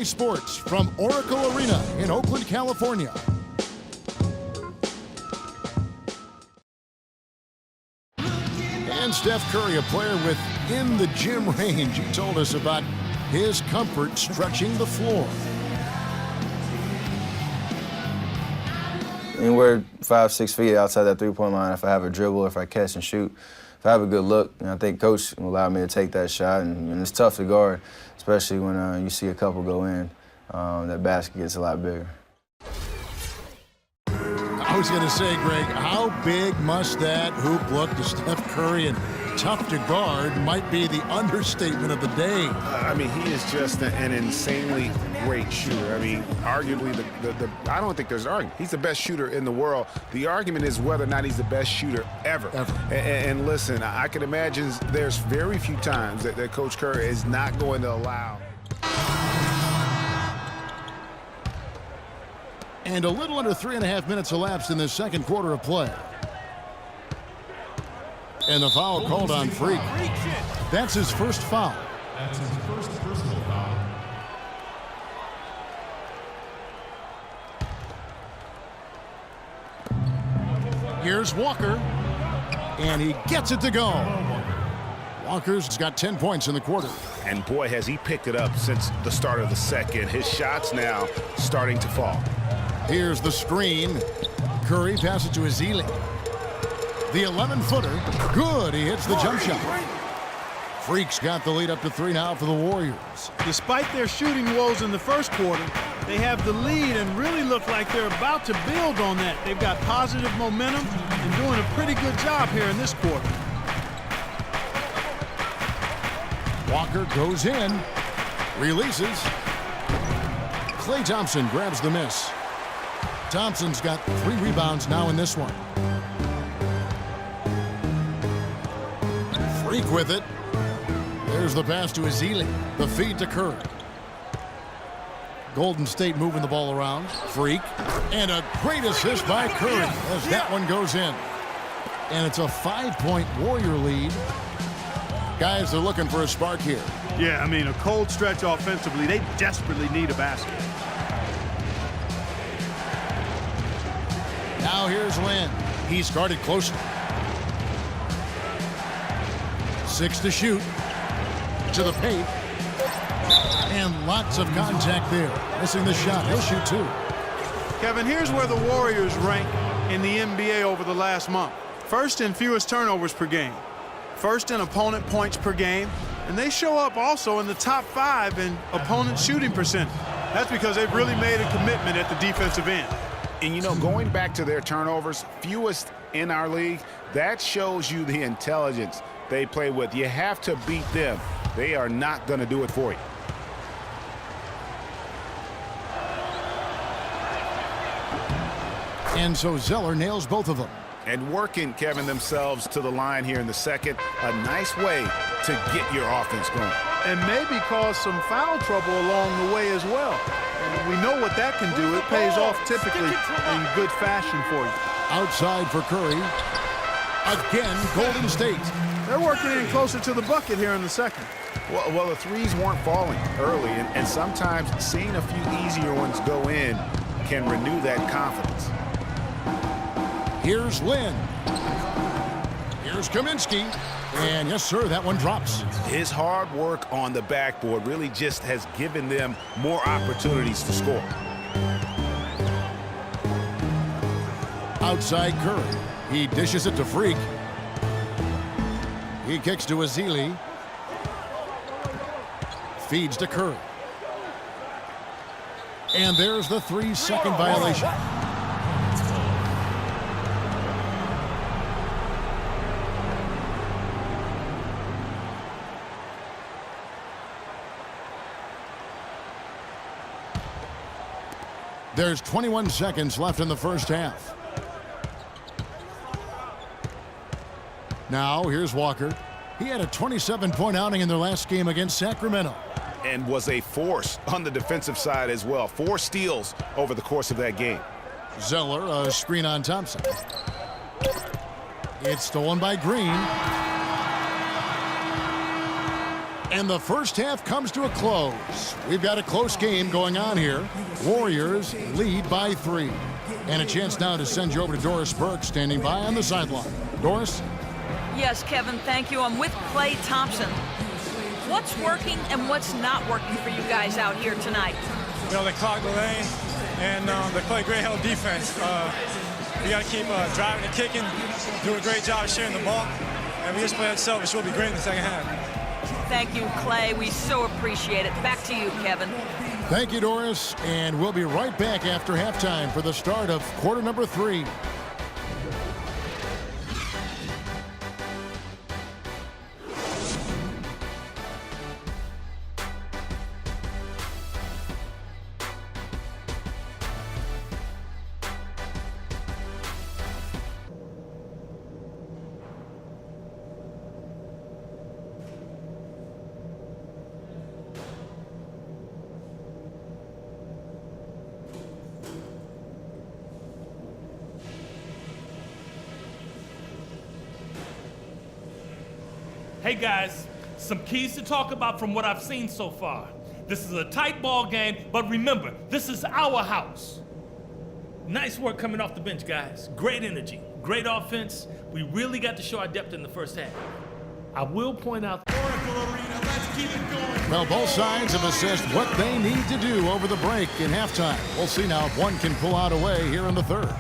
Sports from Oracle Arena in Oakland, California. And Steph Curry, a player within the gym range. He told us about his comfort stretching the floor. Anywhere 5-6 feet outside that three-point line, if I have a dribble, if I catch and shoot, if I have a good look, I think Coach will allow me to take that shot. And it's tough to guard, especially when you see a couple go in. That basket gets a lot bigger. I was going to say, Greg, how big must that hoop look to Steph Curry? And tough to guard might be the understatement of the day. I mean, he is just an insanely great shooter. I mean, arguably, I don't think there's an argument. He's the best shooter in the world. The argument is whether or not he's the best shooter ever. And listen, I can imagine there's very few times that Coach Curry is not going to allow. And a little under 3.5 minutes elapsed in the second quarter of play. And the foul called on Freak. That's his first foul. That's his first personal foul. Here's Walker. And he gets it to go. Walker's got 10 points in the quarter. And boy, has he picked it up since the start of the second. His shots now starting to fall. Here's the screen. Curry passes to Ezeli. The 11-footer. Good. He hits the jump shot. Freak's got the lead up to 3 now for the Warriors. Despite their shooting woes in the first quarter, they have the lead and really look like they're about to build on that. They've got positive momentum and doing a pretty good job here in this quarter. Walker goes in. Releases. Klay Thompson grabs the miss. Thompson's got 3 rebounds now in this one. Freak with it. There's the pass to Ezeli. The feed to Curry. Golden State moving the ball around. Freak. And a great assist by Curry as that one goes in. And it's a 5-point Warrior lead. Guys, they're looking for a spark here. Yeah, I mean, a cold stretch offensively. They desperately need a basket. Now here's Lin. He's guarded closely. 6 to shoot. To the paint. And lots of contact there. Missing the shot. He'll shoot 2. Kevin, here's where the Warriors rank in the NBA over the last month. First in fewest turnovers per game. First in opponent points per game. And they show up also in the top 5 in opponent shooting percentage. That's because they've really made a commitment at the defensive end. And, you know, going back to their turnovers, fewest in our league, that shows you the intelligence they play with. You have to beat them. They are not going to do it for you. And so Zeller nails both of them. And working, Kevin, themselves to the line here in the second. A nice way to get your offense going. And maybe cause some foul trouble along the way as well. And we know what that can do. It pays off typically in good fashion for you. Outside for Curry. Again, Golden State. They're working in closer to the bucket here in the second. Well, the threes weren't falling early, and sometimes seeing a few easier ones go in can renew that confidence. Here's Lin. Here's Kaminsky. And yes, sir, that one drops. His hard work on the backboard really just has given them more opportunities to score. Outside Curry. He dishes it to Freak. He kicks to Ezeli. Feeds to Curry. And there's the 3-second violation. There's 21 seconds left in the first half. Now, here's Walker. He had a 27-point outing in their last game against Sacramento. And was a force on the defensive side as well. 4 steals over the course of that game. Zeller, a screen on Thompson. It's stolen by Green. And the first half comes to a close. We've got a close game going on here. Warriors lead by 3. And a chance now to send you over to Doris Burke, standing by on the sideline. Doris? Yes, Kevin, thank you. I'm with Klay Thompson. What's working and what's not working for you guys out here tonight? You know, they clogged the lane, and they play great hell defense. We got to keep driving and kicking, do a great job of sharing the ball, and we just play ourselves. We'll be great in the second half. Thank you, Klay. We so appreciate it. Back to you, Kevin. Thank you, Doris. And we'll be right back after halftime for the start of quarter number 3. Hey guys, some keys to talk about from what I've seen so far. This is a tight ball game, but remember, this is our house. Nice work coming off the bench, guys. Great energy, great offense. We really got to show our depth in the first half. I will point out. Well, both sides have assessed what they need to do over the break in halftime. We'll see now if one can pull out a way here in the third.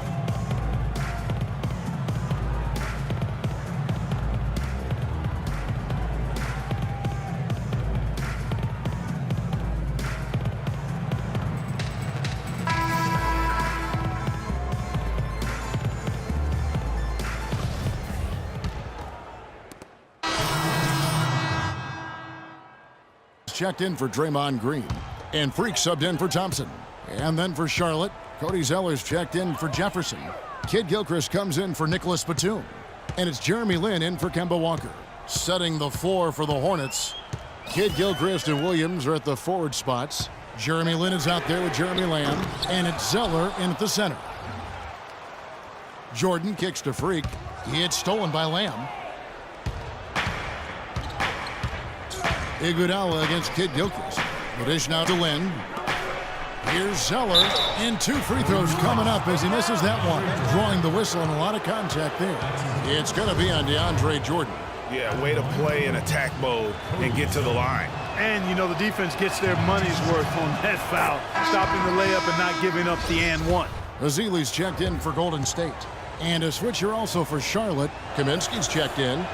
Checked in for Draymond Green. And Freak subbed in for Thompson. And then for Charlotte, Cody Zeller's checked in for Jefferson. Kid Gilchrist comes in for Nicholas Batum. And it's Jeremy Lin in for Kemba Walker. Setting the floor for the Hornets. Kid Gilchrist and Williams are at the forward spots. Jeremy Lin is out there with Jeremy Lamb. And it's Zeller in at the center. Jordan kicks to Freak. It's stolen by Lamb. Iguodala against Kid Gilchrist. The dish now to Lin. Here's Zeller, and 2 free throws coming up as he misses that one. Drawing the whistle and a lot of contact there. It's going to be on DeAndre Jordan. Yeah, way to play in attack mode and get to the line. And, you know, the defense gets their money's worth on that foul, stopping the layup and not giving up the and one. Azili's checked in for Golden State. And a switcher also for Charlotte. Kaminsky's checked in.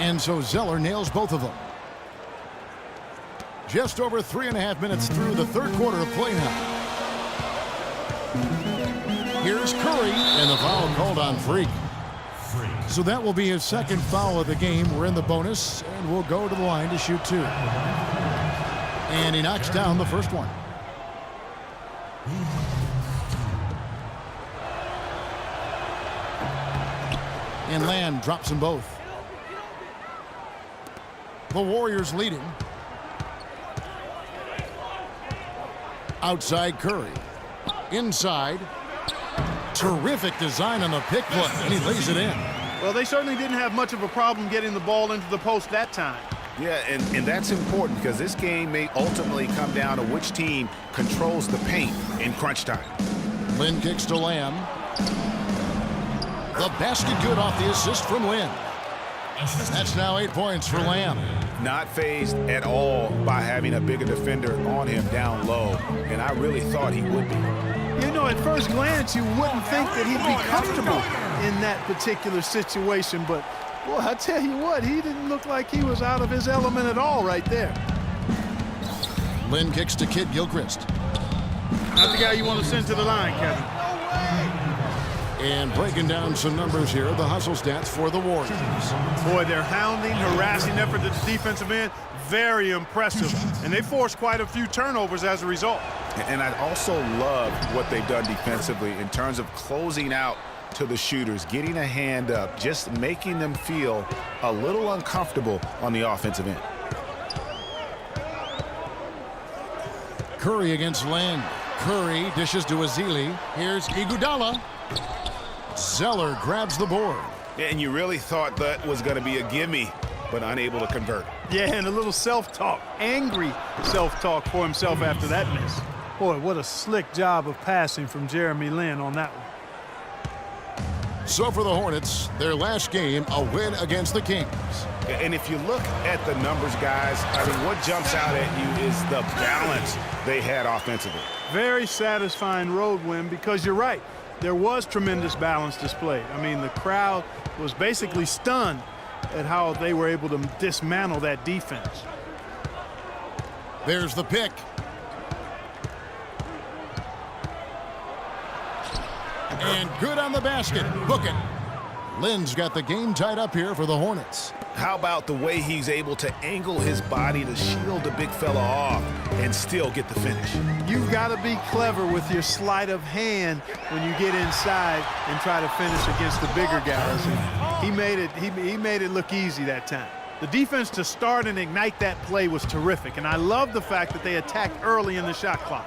And so Zeller nails both of them. Just over 3.5 minutes through the third quarter of play now. Here's Curry, and the foul called on Freak. So that will be his second foul of the game. We're in the bonus, and we'll go to the line to shoot 2. And he knocks down the first one. And Land drops them both. The Warriors leading. Outside Curry. Inside. Terrific design on the pick play, and he lays it in. Well, they certainly didn't have much of a problem getting the ball into the post that time. Yeah, and that's important because this game may ultimately come down to which team controls the paint in crunch time. Lin kicks to Lamb. The basket good off the assist from Lin. That's now 8 points for Lamb. Not fazed at all by having a bigger defender on him down low, and I really thought he would be. You know, at first glance, you wouldn't think that he'd be comfortable in that particular situation, but, boy, I tell you what, he didn't look like he was out of his element at all right there. Lin kicks to Kid Gilchrist. Not the guy you want to send to the line, Kevin. And breaking down some numbers here, the hustle stats for the Warriors. Boy, their hounding, harassing effort at the defensive end, very impressive. And they forced quite a few turnovers as a result. And I also love what they've done defensively in terms of closing out to the shooters, getting a hand up, just making them feel a little uncomfortable on the offensive end. Curry against Lin. Curry dishes to Azili. Here's Iguodala. Zeller grabs the board. And you really thought that was going to be a gimme but unable to convert. Yeah, and a little self-talk, angry self-talk for himself after that miss. Boy, what a slick job of passing from Jeremy Lin on that one. So for the Hornets, their last game, a win against the Kings. And if you look at the numbers, guys, I mean, what jumps out at you is the balance they had offensively. Very satisfying road win because you're right. There was tremendous balance displayed. I mean, the crowd was basically stunned at how they were able to dismantle that defense. There's the pick. And good on the basket. Book it. Lin's got the game tied up here for the Hornets. How about the way he's able to angle his body to shield the big fella off and still get the finish? You've got to be clever with your sleight of hand when you get inside and try to finish against the bigger guys. And he made it look easy that time. The defense to start and ignite that play was terrific, and I love the fact that they attacked early in the shot clock.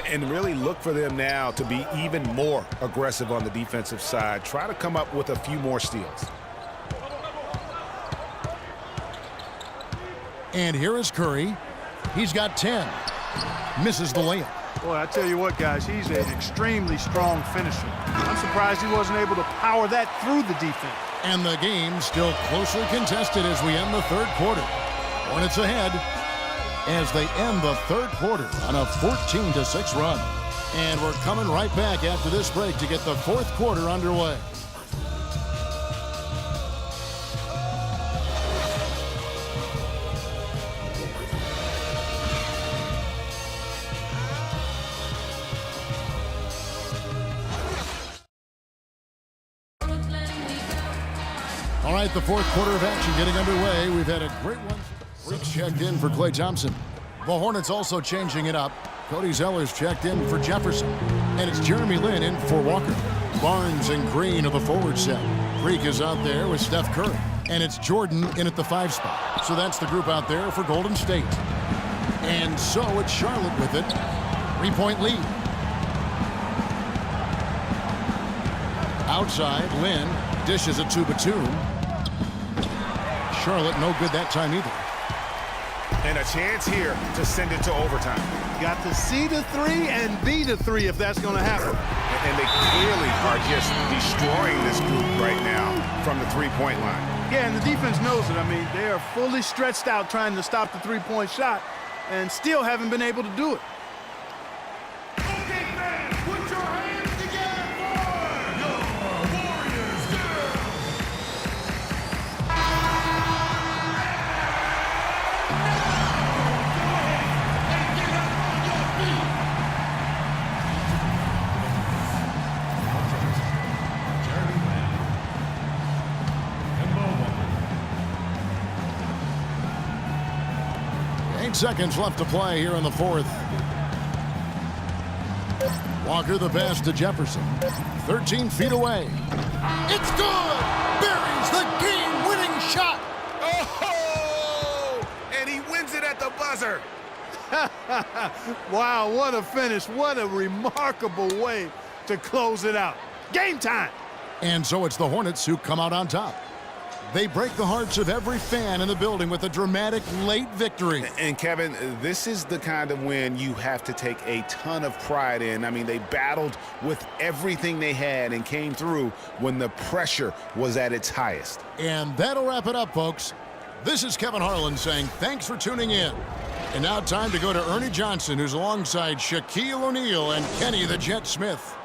And really look for them now to be even more aggressive on the defensive side. Try to come up with a few more steals. And here is Curry. He's got 10. Misses the layup. Boy, I tell you what, guys, he's an extremely strong finisher. I'm surprised he wasn't able to power that through the defense. And the game still closely contested as we end the third quarter. Hornets ahead as they end the third quarter on a 14-6 run. And we're coming right back after this break to get the fourth quarter underway. All right, the fourth quarter of action getting underway. We've had a great one. Freaks checked in for Klay Thompson. The Hornets also changing it up. Cody Zeller's checked in for Jefferson. And it's Jeremy Lin in for Walker. Barnes and Green are the forward set. Freak is out there with Steph Curry. And it's Jordan in at the 5 spot. So that's the group out there for Golden State. And so it's Charlotte with it. 3-point lead. Outside, Lin dishes it to Batum. Charlotte no good that time either. And a chance here to send it to overtime. Got to see the 3 and be the 3 if that's going to happen. And they clearly are just destroying this group right now from the three-point line. Yeah, and the defense knows it. I mean, they are fully stretched out trying to stop the three-point shot and still haven't been able to do it. Okay, fans, put your hands together for your Warriors girls. Jeremy Lin, Kemba Walker. 8 seconds left to play here in the fourth. Walker the pass to Jefferson. 13 feet away. It's good! Buries the game-winning shot! Oh! And he wins it at the buzzer. Wow, what a finish. What a remarkable way to close it out. Game time! And so it's the Hornets who come out on top. They break the hearts of every fan in the building with a dramatic late victory. And Kevin, this is the kind of win you have to take a ton of pride in. I mean, they battled with everything they had and came through when the pressure was at its highest. And that'll wrap it up, folks. This is Kevin Harlan saying thanks for tuning in. And now time to go to Ernie Johnson, who's alongside Shaquille O'Neal and Kenny the Jet Smith.